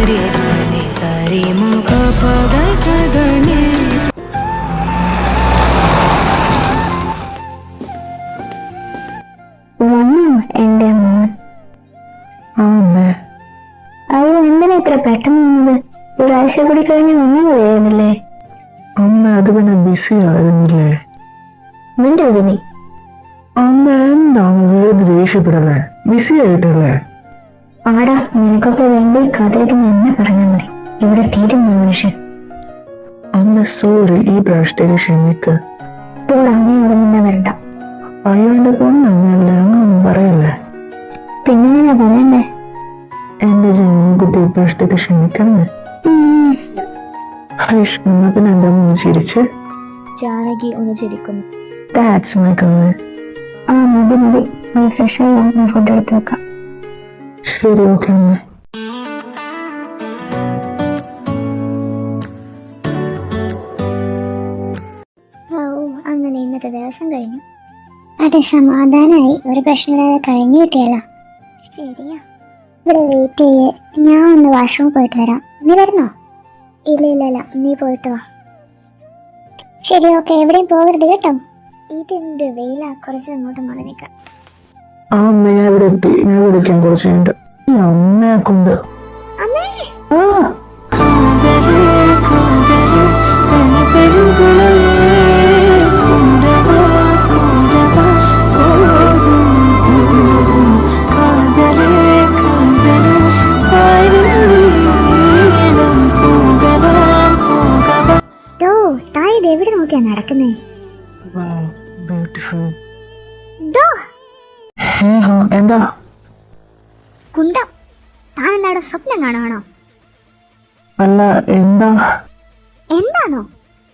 എന്റെ മോൻ. അയ്യോ, എന്തിനാ ഇത്ര പെട്ടെന്ന് വന്നത്? ഒരാഴ്ച കൂടി കഴിഞ്ഞ് ഒന്നും പറയാനില്ലേ? അമ്മ അത് പിന്നെ ബിസി ആയിരുന്നില്ലേ? മിണ്ടരുത് നീ. അമ്മ എന്താണ് വേറെ ദേഷ്യപ്പെടല്ലേ? ബിസി ആയിട്ടല്ലേ? ആടാ, നിനക്കൊക്കെ വേണ്ടി കാത്തിരിക്കുന്ന എന്നെ പറഞ്ഞാൽ മതി. ഇവിടെ തീരുന്ന മനുഷ്യൻ. അമ്മ സോറി, ഈ പ്രാവശ്യത്തേക്ക് ക്ഷമിക്ക്. ഇപ്പോൾ അങ്ങനെയൊന്നും മുന്നേ വരണ്ട. അയ്യോ, എന്റെ പൊന്നല്ലേ, അങ്ങനൊന്നും പറയല്ലേ. പിന്നെ എങ്ങനെയാ പറയണ്ടേ? എന്റെ ജന്മകുട്ടി ഈ പ്രാവശ്യത്തേക്ക് ക്ഷമിക്കണേ. ഹൈഷ്, എന്നാ പിന്നെ എന്റെ മോൻ ചിരിച്ച്. ജാനകി ഒന്ന് ചിരിക്കുന്നു. That's my girl. മതി മതി, ഒന്ന് ഫ്രഷ് ആയി ഞാൻ ഫുഡ് എടുത്ത് വെക്കാം. ശരി, ഓക്കെ അമ്മ. അങ്ങനെ ഇന്നത്തെ ദിവസം കഴിഞ്ഞു. അതെ, സമാധാനമായി. ഒരു പ്രശ്നമില്ലാതെ കഴിഞ്ഞു കിട്ടിയല്ലോ. ശരിയാ, ഇവിടെ വെയിറ്റ് ചെയ്യേ. ഞാൻ ഒന്ന് വാഷ്റൂമിൽ പോയിട്ട് വരാം. നീ വരുന്നോ? ഇല്ല, നീ പോയിട്ട് വാ. ശരി, ഓക്കെ. എവിടെയും പോകരുത് കേട്ടോ. ഇതെന്ത് വെയിലാ, കുറച്ച് അങ്ങോട്ട് മാറി നിൽക്കാം. അമ്മ, ഞാൻ ഇവിടെ എത്തി. ഞാൻ വിളിക്കാൻ കുറച്ച് കഴിഞ്ഞിട്ട്. ഈ അമ്മയെ കൊണ്ട് എവിടെ നോക്കിയാ നടക്കുന്നേ? എന്താ കുന്തം, താൻ എന്താടോ സ്വപ്നം കാണുവാണോ? അല്ല, എന്താണോ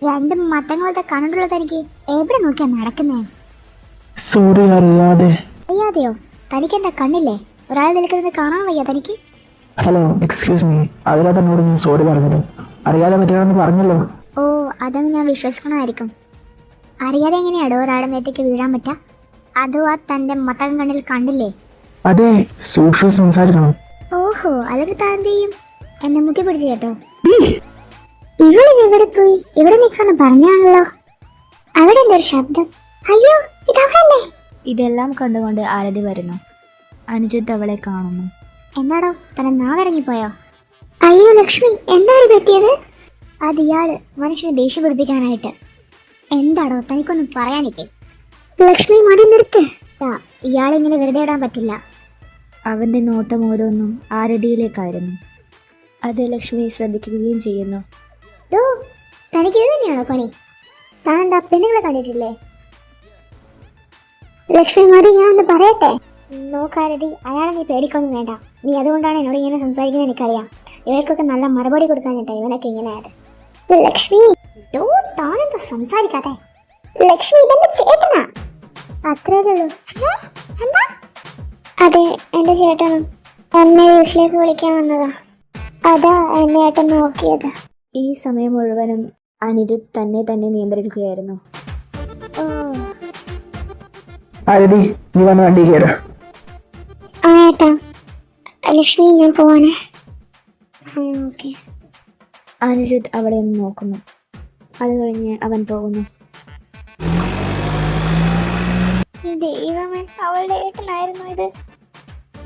രണ്ട് മത്തങ്ങളത്തെ കണ്ടുള്ളത്? തനിക്ക് എവിടെ നോക്കിയാ നടക്കുന്നേ? സോറി, അറിയാതെയോ? തനിക്കെന്താ കണ്ണില്ലേ? ഒരാൾ നിൽക്കുന്നത് കാണാൻ വയ്യ തനിക്ക്? Hello, excuse me. അതിലാ തന്നോട് ഞാൻ സോറി പറഞ്ഞത്. അറിയാതെ പറ്റുകയാണെന്ന് പറഞ്ഞല്ലോ. ഓ, അതൊന്ന് ഞാൻ വിശ്വസിക്കണമായിരിക്കും. അറിയാതെ എങ്ങനെയാടോ ഒരാളുടെ മേത്തേക്ക് വീഴാൻ പറ്റാ? അതോ ആ തന്റെ മത്തകം കണ്ണിൽ കണ്ടില്ലേ? അതെ, സൂക്ഷിച്ച് സംസാരിക്കണം. ഓഹോ, അല്ലെങ്കിൽ താൻ എന്ത് ചെയ്യും? എന്നെ മുക്കി പിടിച്ചു കേട്ടോ. ഇവളിത് എവിടെ പോയി? ഇവിടെ നിൽക്കാന്ന് പറഞ്ഞാണല്ലോ. അവിടെ എന്തൊരു ശബ്ദം. അയ്യോ, ഇതവളല്ലേ? ഇതെല്ലാം കണ്ടുകൊണ്ട് ആരതി വരുന്നു. അനുജിത്ത് അവളെ കാണുന്നു. എന്താടോ, തന്നെ നാവിറങ്ങിപ്പോയോ? അയ്യോ ലക്ഷ്മി, എന്താണ് പറ്റിയത്? അത് ഇയാള് മനുഷ്യനെ ദേഷ്യം പിടിപ്പിക്കാനായിട്ട്. എന്താടോ, തനിക്കൊന്നും പറയാനില്ലേ? ലക്ഷ്മി, മതി നിർത്ത്. ഇയാളിങ്ങനെ വെറുതെ ഇടാൻ പറ്റില്ല. അവന്റെ നോട്ടം ഓരോന്നും ആരതിയിലേക്കായിരുന്നു. അത് ലക്ഷ്മി ശ്രദ്ധിക്കുകയും ചെയ്യുന്നു. തനിക്ക് ഇത് തന്നെയാണോ പണി? താൻ എന്താ പെണ്ണുങ്ങളെ കണ്ടിട്ടില്ലേ? ലക്ഷ്മി, മതി, ഞാൻ ഒന്ന് പറയട്ടെ. നോക്കാരതി, അയാളെ നീ പേടിക്കൊന്നും വേണ്ട. നീ അതുകൊണ്ടാണ് എന്നോട് ഇങ്ങനെ സംസാരിക്കുന്നത് എനിക്കറിയാം. ഇവർക്കൊക്കെ നല്ല മറുപടി കൊടുക്കാനിട്ടാ ഇവനൊക്കെ ഇങ്ങനെയായത്. ലക്ഷ്മി, താനെന്താ സംസാരിക്കാതെ? ലക്ഷ്മി, ഇതെന്റെ ചേട്ടനാ. അത്രേയുള്ളൂ. എന്താ? അതെ, എന്റെ ചേട്ടനും. എന്നെ വീട്ടിലേക്ക് വിളിക്കാൻ വന്നതാ. അതാ എന്നെ ഏട്ടൻ നോക്കിയത്. ഈ സമയം മുഴുവനും അനിരുദ്ധ് തന്നെ നിയന്ത്രിക്കുകയായിരുന്നു. ആരതി, നീ വന്ന് വണ്ടി കയറ. ആ ഏട്ടാ. ലക്ഷ്മി, ഞാൻ പോവാണ്. ഓക്കെ. അനിരുദ്ധ് അവളെ ഒന്ന് നോക്കുന്നു. അത് കഴിഞ്ഞ് അവൻ പോകുന്നു. ദൈവമേ, അവളുടെ ഏട്ടനായിരുന്നു ഇത്.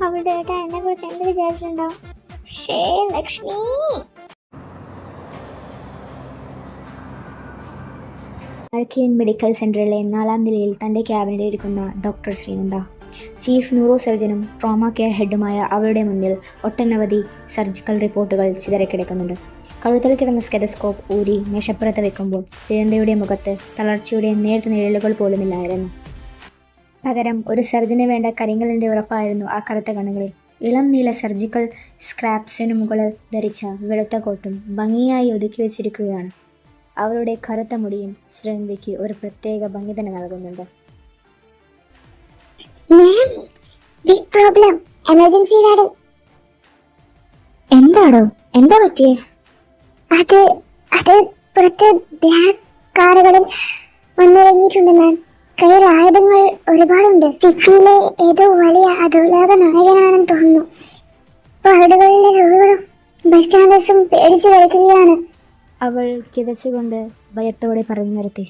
അവളുടെ ഏട്ടൻ എന്നെ കുറിച്ച് എന്ത് വിചാരിച്ചിട്ടുണ്ടാവും? ഷേ ലക്ഷ്മി. അഴക്കിയൻ മെഡിക്കൽ സെന്ററിലെ 4ാം നിലയിൽ തൻ്റെ ക്യാബിനിലിരിക്കുന്ന ഡോക്ടർ ശ്രീനന്ദ, ചീഫ് ന്യൂറോ സർജനും ട്രോമ കെയർ ഹെഡുമായ അവളുടെ മുന്നിൽ ഒട്ടനവധി സർജിക്കൽ റിപ്പോർട്ടുകൾ ചിതറിക്കിടക്കുന്നുണ്ട്. കഴുത്തിൽ കിടന്ന സ്റ്റെതസ്കോപ്പ് ഊരി മേശപ്പുറത്ത് വെക്കുമ്പോൾ ശ്രീനന്ദയുടെ മുഖത്ത് തളർച്ചയുടെ നേരിട്ട് നിഴലുകൾ പോലുമില്ലായിരുന്നു. പകരം ഒരു സർജന് വേണ്ട കരിങ്കലിൻ്റെ ഉറപ്പായിരുന്നു ആ കറുത്ത കണ്ണുകളിൽ. ഇളം നീല സർജിക്കൽ സ്ക്രാപ്സിനു മുകളിൽ ധരിച്ച വെളുത്ത കോട്ടും ഭംഗിയായി ഒതുക്കി വെച്ചിരിക്കുകയാണ്. അവളുടെ കറുത്ത മുടിയും ശ്രീനന്ദയ്ക്ക് ഒരു പ്രത്യേക ഭംഗി തന്നെ നൽകുന്നുണ്ട്. എന്താടോ, എന്താ പറ്റിയേ? അത് പുറത്ത് ബ്ലാക്ക് കാറുകളിൽ വന്നിറങ്ങിയിട്ടുണ്ട് മാം. കയ്യിൽ ആയുധങ്ങൾ ഒരുപാടുണ്ട്. സിറ്റിയിലെ ഏതോ വലിയ അധോലോക നായകനാണെന്ന് തോന്നുന്നു. വാർഡുകളിലെ രോഗികളും ബൈസ്റ്റാൻഡേഴ്സും പേടിച്ചു കളിക്കുകയാണ്. അവൾ കിതച്ചുകൊണ്ട് ഭയത്തോടെ പറഞ്ഞു നിർത്തി.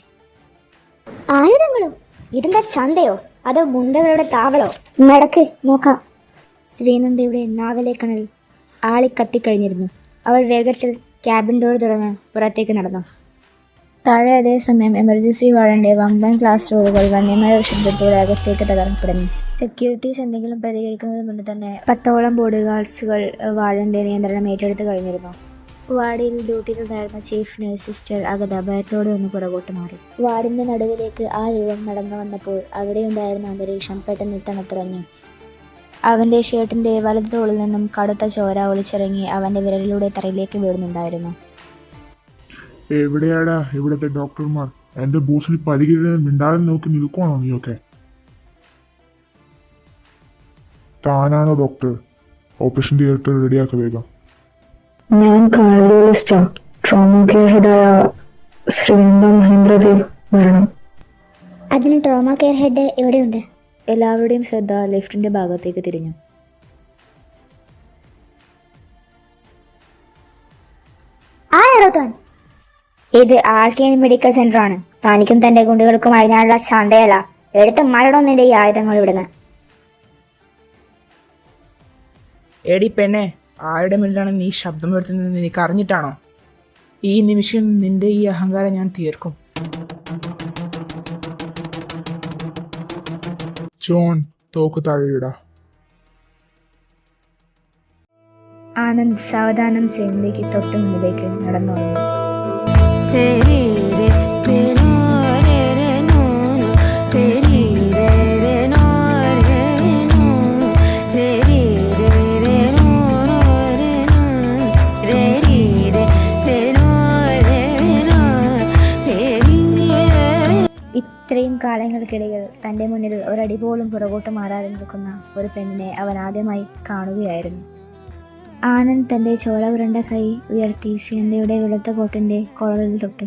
ആയുധങ്ങളോ? ഇതിന്റെ ചന്തയോ അതോ ഗുണ്ടകളുടെ താവളോ? നടക്ക് നോക്കാം. ശ്രീനന്ദയുടെ നാവിലെ കണൽ ആളിക്കത്തിക്കഴിഞ്ഞിരുന്നു. അവൾ വേഗത്തിൽ ക്യാബിൻ ഡോർ തുറന്ന് പുറത്തേക്ക് നടന്നു. താഴെ അതേസമയം എമർജൻസി വാർഡിൻ്റെ വമ്പൻ ഗ്ലാസ് ഡോറുകൾ വന്യമായ ശബ്ദത്തോടെ അകത്തേക്ക് തകർക്കപ്പെടുന്നു. സെക്യൂരിറ്റീസ് എന്തെങ്കിലും പ്രതികരിക്കുന്നതിന് മുന്നേ തന്നെ 10ഓളം ബോഡി ഗാർഡ്സുകൾ വാർഡിൻ്റെ നിയന്ത്രണം ഏറ്റെടുത്ത് കഴിഞ്ഞിരുന്നു. വാർഡിൽ ഡ്യൂട്ടിയിലുണ്ടായിരുന്ന ചീഫ് നഴ്സ് സിസ്റ്റർ അഗത ഭയത്തോടെ ഒന്ന് പുറകോട്ട് മാറി. വാർഡിൻ്റെ നടുവിലേക്ക് ആ യുവം നടന്നു വന്നപ്പോൾ അവിടെയുണ്ടായിരുന്ന അന്തരീക്ഷം പെട്ടെന്ന് തണുത്തുറഞ്ഞു. അവൻ്റെ ഷർട്ടിൻ്റെ വലതു തോളിൽ നിന്നും കടുത്ത ചോര ഒലിച്ചിറങ്ങി അവൻ്റെ വിരലിലൂടെ തറയിലേക്ക് വീഴുന്നുണ്ടായിരുന്നു. എവിടെയാടാ ഇവിടുത്തെ ഡോക്ടർമാർ? എന്റെ ബോസിന് പരിഗണന മിണ്ടാതെ നോക്കി നിൽക്കുവാണോ നീയൊക്കെ? താനാണോ ഡോക്ടർ? ഓപ്പറേഷൻ തിയേറ്റർ റെഡിയാക്ക വേഗം. ഞാൻ കാർഡിയോളജിസ്റ്റാ. ട്രോമ കെയർ ഹെഡായ ശ്രീനന്ദ മഹേന്ദ്രദേവ് വരണം. അതിന് ട്രോമ കെയർ ഹെഡ് എവിടെയുണ്ട്? എല്ലാവരുടെയും ശ്രദ്ധ ലിഫ്റ്റിൻ്റെ ഭാഗത്തേക്ക് തിരിഞ്ഞു. ആരാടോ താൻ? ഇത് ആർക്കെയിൻ മെഡിക്കൽ സെന്റർ ആണ്. തനിക്കും തന്റെ ഗുണ്ടുകൾക്കും അഴിഞ്ഞാലുള്ള ചന്തയല്ല. എടുത്ത് മരണോ നിന്റെ ഈ ആയുധങ്ങൾ ഇവിടുന്ന്. എടി പെണ്ണെ, ആരുടെ മുന്നിലാണ് നീ ശബ്ദം ഉയർത്തുന്നതെന്ന് എനിക്ക് അറിഞ്ഞിട്ടാണോ? ഈ നിമിഷം നിന്റെ ഈ അഹങ്കാരം ഞാൻ തീർക്കും. ജോൺ, തോക്ക് താഴെയിടാ. ആനന്ദ് സാവധാനം സേനയിലേക്ക് തൊട്ടു മുന്നിലേക്ക് നടന്നു വന്നു. ഇത്രയും കാലങ്ങൾക്കിടയിൽ തൻ്റെ മുന്നിൽ ഒരടി പോലും പുറകോട്ട് മാറാതെ നിൽക്കുന്ന ഒരു പെണ്ണിനെ അവൻ ആദ്യമായി കാണുകയായിരുന്നു. ആനന്ദ് തൻ്റെ ചോര പുരണ്ട കൈ ഉയർത്തി ശ്രീനന്ദയുടെ വെളുത്ത കോട്ടിൻ്റെ കോളറിൽ തൊട്ടു.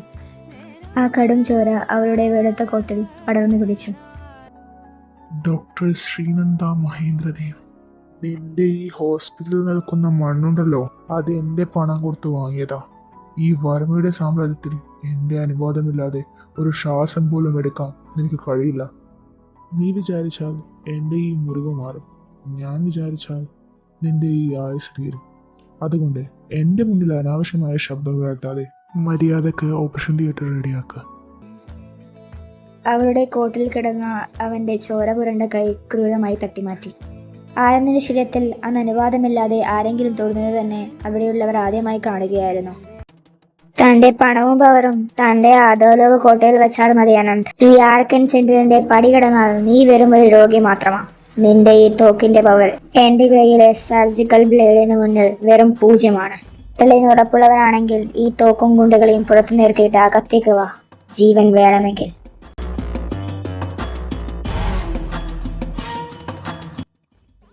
ആ കടും ചോര അവളുടെ വെളുത്ത കോട്ടിൽ പടർന്നു പിടിച്ചു. ഡോക്ടർ ശ്രീനന്ദ മഹേന്ദ്രദേവ്, നിന്റെ ഈ ഹോസ്പിറ്റലിൽ നിൽക്കുന്ന മണ്ണുണ്ടല്ലോ, അത് എന്റെ പണം കൊടുത്ത് വാങ്ങിയതാ. ഈ വർമ്മയുടെ സാമ്രാജ്യത്തിൽ എന്റെ അനുവാദമില്ലാതെ ഒരു ശ്വാസം പോലും എടുക്കാൻ നിനക്ക് കഴിയില്ല. നീ വിചാരിച്ചാൽ എൻ്റെ ഈ മുറിവ് മാറും. ഞാൻ വിചാരിച്ചാൽ നിന്റെ ഈ ആയുസ് തീരും. അതുകൊണ്ട് എൻ്റെ മുന്നിൽ അനാവശ്യമായ ശബ്ദം ഉയർത്താതെ മര്യാദക്ക് ഓപ്പറേഷൻ തിയേറ്റർ റെഡിയാക്കുക. അവളുടെ കോട്ടിൽ കിടന്ന അവൻ്റെ ചോര പുരണ്ട കൈ ക്രൂരമായി തട്ടിമാറ്റി. ആനന്ദിന്റെ ശരീരത്തിൽ അന്ന് അനുവാദമില്ലാതെ ആരെങ്കിലും തൊടുന്നത് തന്നെ അവിടെയുള്ളവർ ആദ്യമായി കാണുകയായിരുന്നു. തന്റെ പണവും പവറും തന്റെ അധോലോക കോട്ടയിൽ വെച്ചാൽ മതി ആനന്ദ്. ഈ ആർക്കൻ സെന്ററിന്റെ പടി കിടന്നാൽ നീ വെറും ഒരു രോഗി മാത്രമാ. നിന്റെ ഈ തോക്കിന്റെ പവർ എന്റെ കയ്യിലെ സർജിക്കൽ ബ്ലേഡിന് മുന്നിൽ വെറും 0. തെളിന് ഉറപ്പുള്ളവരാണെങ്കിൽ ഈ തോക്കും ഗുണ്ടുകളെയും പുറത്തു നിർത്തിയിട്ട് അകത്തേക്ക് വാ, ജീവൻ വേണമെങ്കിൽ.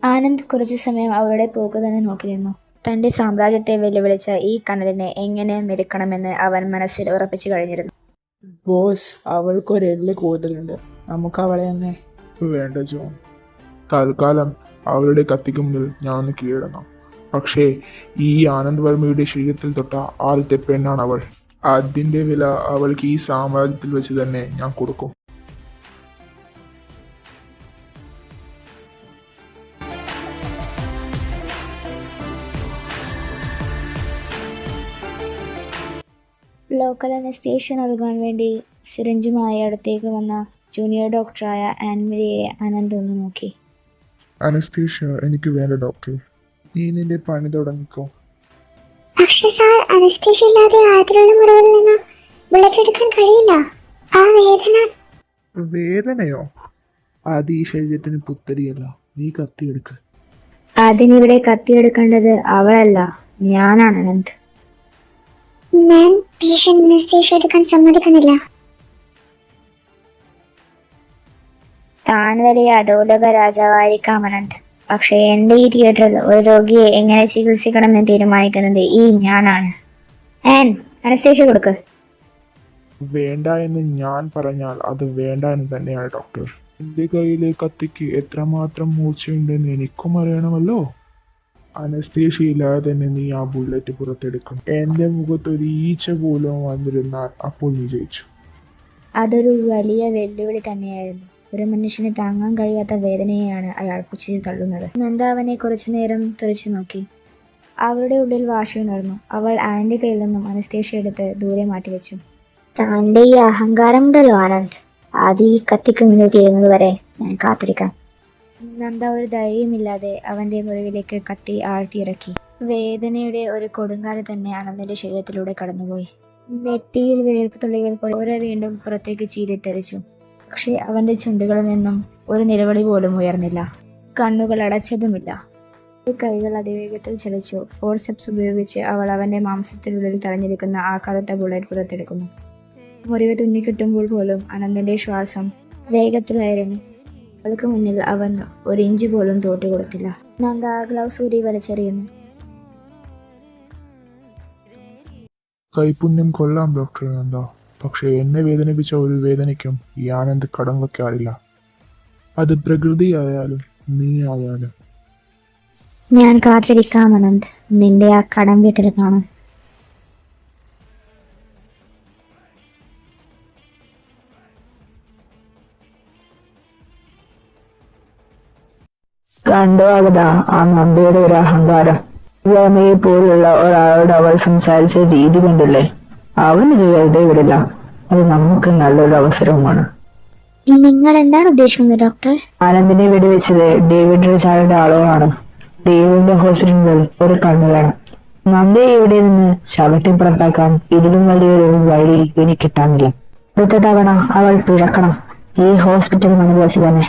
ആനന്ദ് കുറച്ചു സമയം അവളുടെ പോക്ക് തന്നെ നോക്കി നിന്നു. തന്റെ സാമ്രാജ്യത്തെ വെല്ലുവിളിച്ച ഈ കനലിനെ എങ്ങനെ മെരുക്കണമെന്ന് അവൻ മനസ്സിൽ ഉറപ്പിച്ചു കഴിഞ്ഞിരുന്നു. ബോസ്, അവൾക്കൊരു എല്ല് കൂടുതലുണ്ട്. നമുക്ക് അവളെ അങ്ങ് വേണ്ട ജോൺ, തൽക്കാലം അവരുടെ കത്തിക്ക് മുന്നിൽ ഞാൻ ഒന്ന് കീഴടങ്ങാം. പക്ഷേ ഈ ആനന്ദ് വർമ്മയുടെ ശരീരത്തിൽ തൊട്ട ആദ്യത്തെ പെണ്ണാണ് അവൾ. അതിൻ്റെ വില അവൾക്ക് ഈ സാമ്രാജ്യത്തിൽ വെച്ച് തന്നെ ഞാൻ കൊടുക്കും. ലോക്കൽ അനസ്തേഷ്യ നൽകാൻ വേണ്ടി സിറിഞ്ചുമായി അടുത്തേക്ക് വന്ന ജൂനിയർ ഡോക്ടറായ ആൻമരിയെ ആനന്ദ് ഒന്ന് നോക്കി. അനസ്തേഷ്യ എനിക്ക് വേണ്ട ഡോക്ടർ, നീ നിന്റെ പണി തുടങ്ങിക്കോ. പക്ഷേ സാർ, അനസ്തേഷ്യ ഇല്ലാതെ ആഴത്തിലുള്ള മുറിവിൽ നിന്ന് ബുള്ളറ്റ് എടുക്കാൻ കഴിയില്ല. ആ വേദന. വേദനയോ? അത് ഈ ശരീരത്തിന് പുത്തരിയല്ല. നീ കത്തിയെടുക്ക്. അതിനിവിടെ കത്തിയെടുക്കേണ്ടത് അവളല്ല, ഞാനാണ് ആനന്ദ്. ഞാൻ പേഷ്യന്റ് അനസ്തേഷ്യ എടുക്കാൻ സമ്മതിക്കുന്നില്ല. താൻ വലിയ അധോലോക രാജാവായിരിക്കാം ആനന്ദ്, പക്ഷേ എൻ്റെ ഈ തിയേറ്ററിൽ ഒരു രോഗിയെ എങ്ങനെ ചികിത്സിക്കണമെന്ന് തീരുമാനിക്കുന്നത് ഈ ഞാനാണ്. അനസ്തേഷ്യ കൊടുക്ക്. വേണ്ട എന്ന് ഞാൻ പറഞ്ഞാൽ അത് വേണ്ട എന്ന് തന്നെയാണ് ഡോക്ടർ. എൻ്റെ കയ്യിലെ കത്തിക്ക് എത്രമാത്രം മൂർച്ചയുണ്ടെന്ന് എനിക്കും അറിയണമല്ലോ. അനസ്തേഷ്യ ഇല്ലാതെ തന്നെ നീ ആ ബുള്ളറ്റ് പുറത്തെടുക്കണം. എൻ്റെ മുഖത്ത് ഒരു ഈച്ച പോലും വന്നിരുന്നാൽ അപ്പോൾ നീ ജയിച്ചു. അതൊരു വലിയ വെല്ലുവിളി തന്നെയായിരുന്നു. ഒരു മനുഷ്യന് താങ്ങാൻ കഴിയാത്ത വേദനയെയാണ് അയാൾ പുച്ഛിച്ച് തള്ളുന്നത്. നന്ദ അവനെ കുറച്ചു നേരം തുറച്ചു നോക്കി. അവളുടെ ഉള്ളിൽ വാശി ഉണർന്നു. അവൾ ആനന്റെ കയ്യിൽ നിന്നും അനസ്തേഷ്യ എടുത്ത് ദൂരെ മാറ്റിവെച്ചു. തൻ്റെ ഈ അഹങ്കാരം ഉണ്ടല്ലോ ആനന്ദ്, അത് ഈ കത്തിക്ക് മുന്നിൽ തീരുന്നത് വരെ ഞാൻ കാത്തിരിക്കാം. നന്ദ ഒരു ധൈര്യമില്ലാതെ അവന്റെ മുറിവിലേക്ക് കത്തി ആഴ്ത്തിയിറക്കി. വേദനയുടെ ഒരു കൊടുങ്കാല് തന്നെ ആനന്ദിന്റെ ശരീരത്തിലൂടെ കടന്നുപോയി. നെറ്റിയിൽ വേർപ്പ് തുള്ളികൾ പോലെ വീണ്ടും പുറത്തേക്ക് ചീരിത്തെറിച്ചു. പക്ഷേ അവന്റെ ചുണ്ടുകളിൽ നിന്നും ഒരു നിലവിളി പോലും ഉയർന്നില്ല. കണ്ണുകൾ അടച്ചതുമില്ല. കൈകൾ അതിവേഗത്തിൽ ചലിച്ചു. ഫോർസെപ്സ് ഉപയോഗിച്ച് അവൾ അവന്റെ മാംസത്തിനുള്ളിൽ തടഞ്ഞിരിക്കുന്ന ആ കറുത്ത ബുള്ളറ്റ് പുറത്തെടുക്കുന്നു. മുറിവ് തുന്നിക്കിട്ടുമ്പോൾ പോലും ആനന്ദിന്റെ ശ്വാസം വേഗത്തിലായിരുന്നു. അവൾക്ക് മുന്നിൽ അവൻ ഒരു ഇഞ്ച് പോലും തോറ്റുകൊടുത്തില്ല. നന്ദ ഗ്ലൗസ് ഊരി വലിച്ചെറിയുന്നു. കൈപുണ്യം കൊള്ളാം ഡോക്ടർ നന്ദ, പക്ഷേ എന്നെ വേദനിപ്പിച്ച ഒരു വേദനയ്ക്കും ഈ ആനന്ദ് കടം വയ്ക്കാറില്ല. അത് പ്രകൃതിയായാലും നീ ആയാലും. ഞാൻ കാത്തിരിക്കാം ആനന്ദ്, നിന്റെ ആ കടം വീട്ടിൽ കാണാൻ. കണ്ടോ അകതാ ആ നന്ദയുടെ ഒരു അഹങ്കാരം. രമയെ പോലുള്ള ഒരാളോട് അവൾ സംസാരിച്ച രീതി കണ്ടില്ലേ? അവനിത് വെറുതെ വിടില്ല. അത് നമുക്ക് നല്ലൊരു അവസരവുമാണ്. നിങ്ങൾ എന്താണ് ഉദ്ദേശിക്കുന്നത് ഡോക്ടർ? ആനന്ദിനെ വെടിവെച്ചത് ഡേവിഡ് റിച്ചാർഡിന്റെ ആളുകളാണ്. ഡേവിഡിന്റെ ഹോസ്പിറ്റലിൽ ഒരു കണ്ണു വേണം. നന്ദയെ ഇവിടെ നിന്ന് ചവിട്ടി പുറത്താക്കാൻ ഇതിലും വലിയൊരു വഴി ഇനി കിട്ടാനില്ല. അടുത്ത തവണ അവൾ പിഴക്കണം, ഈ ഹോസ്പിറ്റൽ മണി വെച്ച് തന്നെ.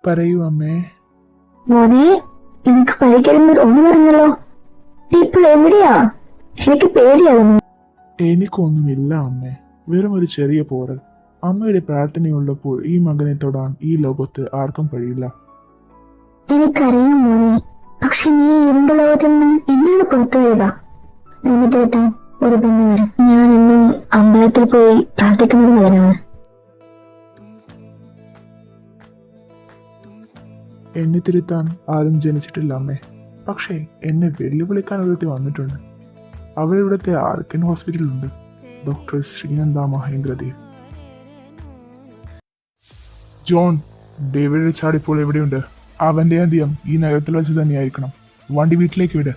പറയൂ അമ്മേ. മോനെ, എനിക്ക് പരിക്കേൽക്കുന്ന ഒന്ന് പറഞ്ഞല്ലോ. ഇപ്പോൾ എവിടെയാ? എനിക്ക് പേടിയാകുന്നു. എനിക്കൊന്നുമില്ല അമ്മേ, വെറും ഒരു ചെറിയ പോറൽ. അമ്മയുടെ പ്രാർത്ഥനയുള്ളപ്പോൾ ഈ മകനെ തൊടാൻ ഈ ലോകത്ത് ആർക്കും കഴിയില്ല. എനിക്കറിയാം മോനെ, പക്ഷെ നീ ഇരുണ്ട ലോകത്തിൽ നിന്ന് എന്നാണ് പുറത്തു വരിക? എന്നിട്ട് കിട്ടാൻ ഒരു പെണ്ണ് വരും. ഞാൻ എന്നും അമ്പലത്തിൽ പോയി പ്രാർത്ഥിക്കുന്നത് മുതലാണ്. എന്നെ തിരുത്താൻ ആരും ജനിച്ചിട്ടില്ല അമ്മേ, പക്ഷേ എന്നെ വെല്ലുവിളിക്കാൻ ഒരുത്തി വന്നിട്ടുണ്ട്. അവളിവിടുത്തെ ആർക്കൻ ഹോസ്പിറ്റലുണ്ട്, doctor Sreenanda Mahendradev. John, David Richard ഇപ്പോൾ എവിടെയുണ്ട്? അവന്റെ അന്ത്യം ഈ നഗരത്തിൽ വെച്ച് തന്നെയായിരിക്കണം. വണ്ടി വീട്ടിലേക്ക് വിട്.